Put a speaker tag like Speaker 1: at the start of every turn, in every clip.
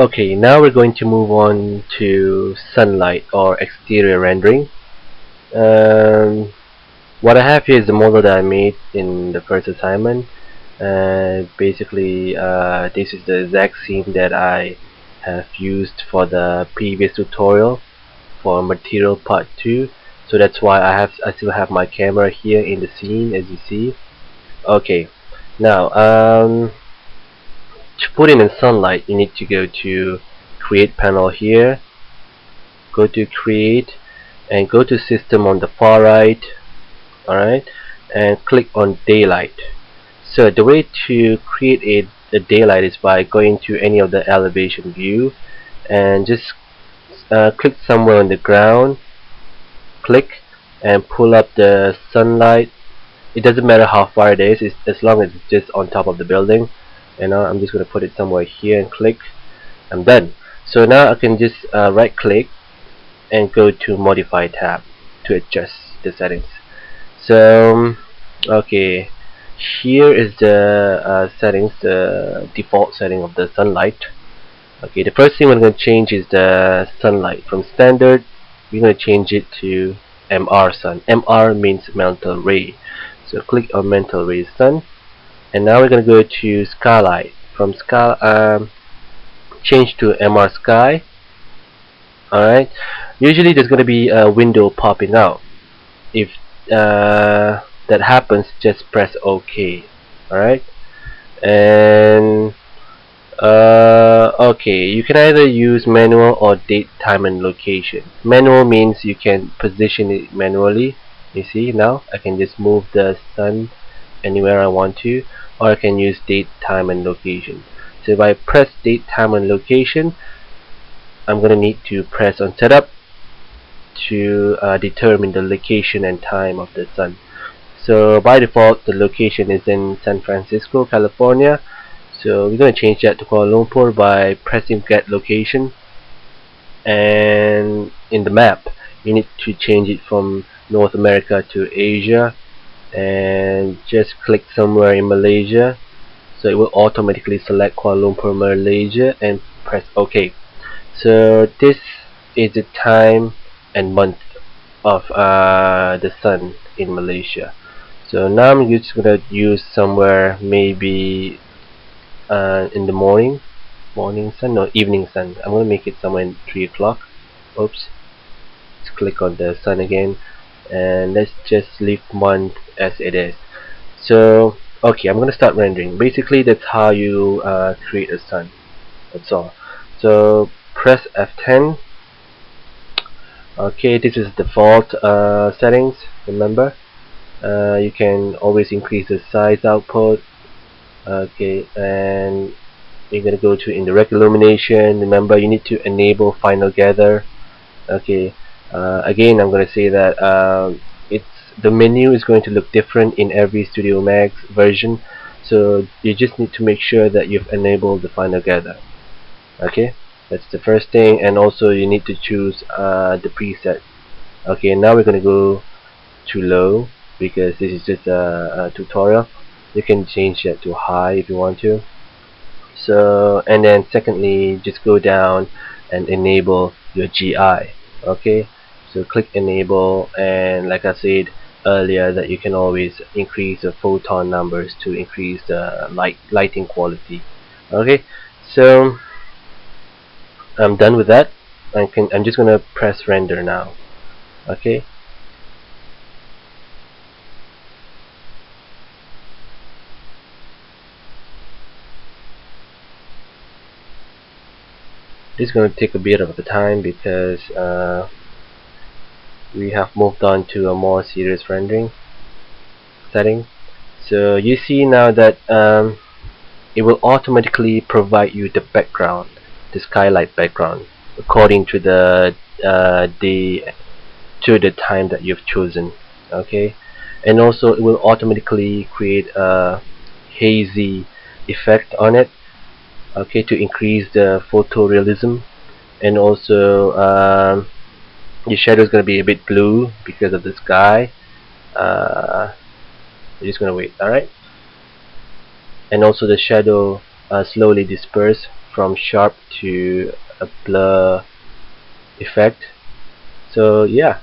Speaker 1: Okay, now we're going to move on to sunlight or exterior rendering. Um, what I have here is the model that I made in the first assignment. Basically, this is the exact scene that I have used for the previous tutorial for material part 2. So that's why I still have my camera here in the scene, as you see. Okay, now to put it in sunlight, you need to go to create panel here, go to create, and go to system on the far right. Alright, and click on daylight. So the way to create a daylight is by going to any of the elevation view and just click somewhere on the ground, click, and pull up the sunlight. It doesn't matter how far it is, as long as it's just on top of the building. And now I'm just going to put it somewhere here and click. I'm done. So now I can just right click and go to modify tab to adjust the settings. So okay, here is the settings, the default setting of the sunlight. Okay, the first thing we're going to change is the sunlight. From standard, we're going to change it to MR sun. MR means mental ray. So click on mental ray sun, and now we're going to go to skylight. From sky, change to MR sky. Alright, usually there's going to be a window popping out. If that happens, just press OK. Alright, and okay, you can either use manual or date, time, and location. Manual means you can position it manually. You see, now I can just move the sun anywhere I want to, or I can use date, time, and location. So if I press date, time, and location, I'm gonna need to press on setup to determine the location and time of the sun. So by default, the location is in San Francisco, California. So we're going to change that to Kuala Lumpur by pressing get location, and in the map you need to change it from North America to Asia, and just click somewhere in Malaysia. So it will automatically select Kuala Lumpur, Malaysia, and press OK. So this is the time and month of the sun in Malaysia. So now I'm just gonna use somewhere maybe in the morning sun, no, evening sun. I'm gonna make it somewhere in 3 o'clock. Oops, let's click on the sun again, and let's just leave month as it is. So okay, I'm gonna start rendering. Basically that's how you create a sun. That's all. So press F10. Okay, this is default settings, remember. You can always increase the size output. Okay, and you're gonna go to indirect illumination. Remember, you need to enable final gather. Okay, again I'm gonna say that it's the menu is going to look different in every Studio Max version, so you just need to make sure that you've enabled the final gather. Okay, that's the first thing, and also you need to choose the preset. Okay, now we're gonna go to low because this is just a tutorial. You can change that to high if you want to. So, and then secondly, just go down and enable your GI. Okay, so click enable, and like I said earlier, that you can always increase the photon numbers to increase the lighting quality. Okay, so I'm done with that. I'm just gonna press render now. Okay, this is going to take a bit of the time because we have moved on to a more serious rendering setting. So you see now that it will automatically provide you the background, the skylight background, according to the time that you've chosen. Okay, and also it will automatically create a hazy effect on it. Okay, to increase the photorealism, and also your shadow is going to be a bit blue because of the sky. We're just going to wait. Alright, and also the shadow slowly disperse from sharp to a blur effect. So yeah,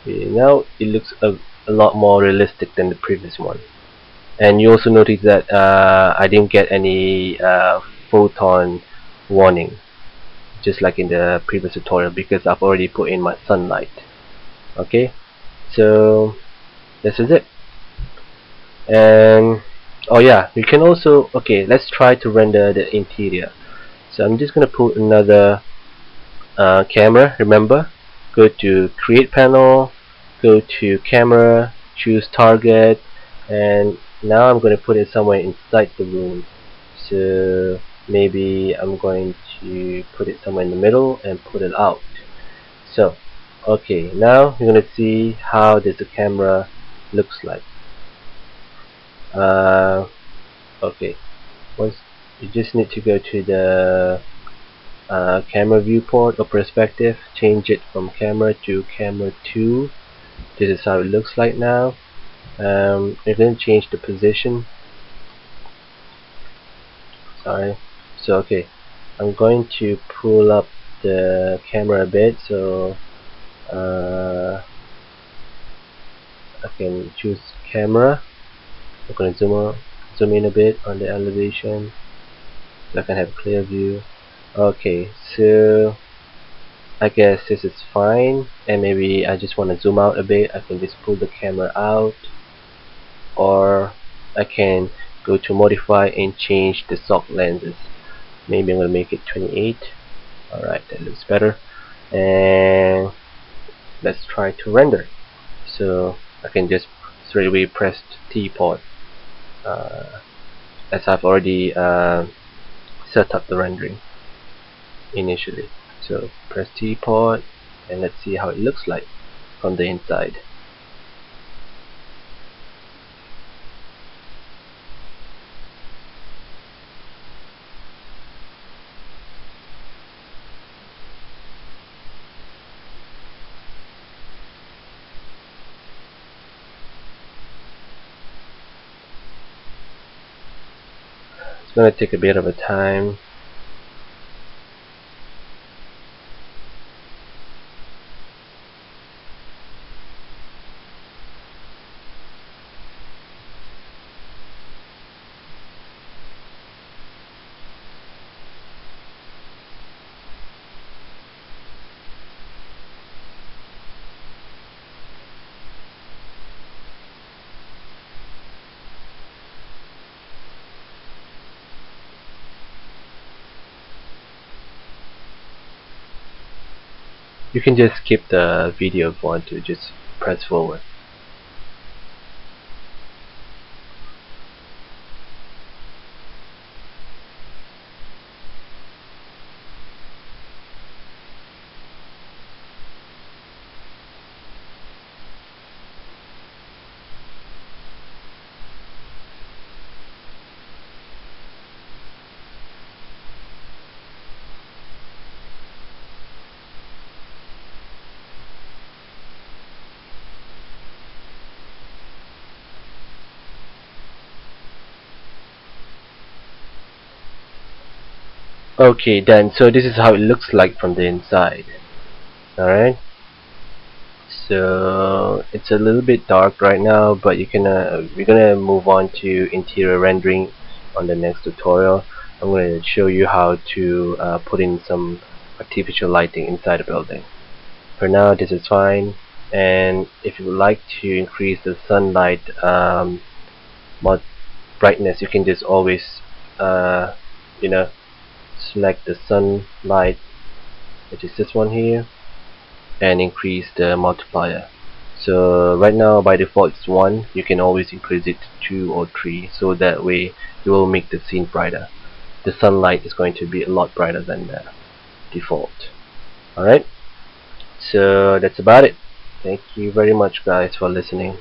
Speaker 1: now it looks a lot more realistic than the previous one. And you also notice that I didn't get any photon warning, just like in the previous tutorial, because I've already put in my sunlight. Okay, so this is it. And oh yeah, you can also, okay, let's try to render the interior. So I'm just gonna put another camera. Remember, go to create panel, go to camera, choose target, and now I'm going to put it somewhere inside the room. So maybe I'm going to put it somewhere in the middle and put it out. So okay, now you're going to see how does the camera looks like. Okay, once you just need to go to the camera viewport or perspective, change it from camera to camera 2. This is how it looks like now. We're going to change the position. Sorry. So okay, I'm going to pull up the camera a bit, so I can choose camera. I'm going to zoom in a bit on the elevation so I can have a clear view. Okay, so I guess this is fine, and maybe I just want to zoom out a bit. I can just pull the camera out, or I can go to modify and change the soft lenses. Maybe I'm going to make it 28. Alright, that looks better. And let's try to render. So I can just straight away press T port, as I've already set up the rendering initially. So press T port, and let's see how it looks like from the inside. It's going to take a bit of a time. You can just skip the video if you want to, just press forward. Okay, then, so this is how it looks like from the inside. Alright, so it's a little bit dark right now, but we're gonna move on to interior rendering on the next tutorial. I'm going to show you how to put in some artificial lighting inside a building. For now, this is fine, and if you would like to increase the sunlight brightness, you can just always you know, select the sunlight, which is this one here, and increase the multiplier. So right now by default it's 1. You can always increase it to 2 or 3, so that way you will make the scene brighter. The sunlight is going to be a lot brighter than the default. Alright, so that's about it. Thank you very much guys for listening.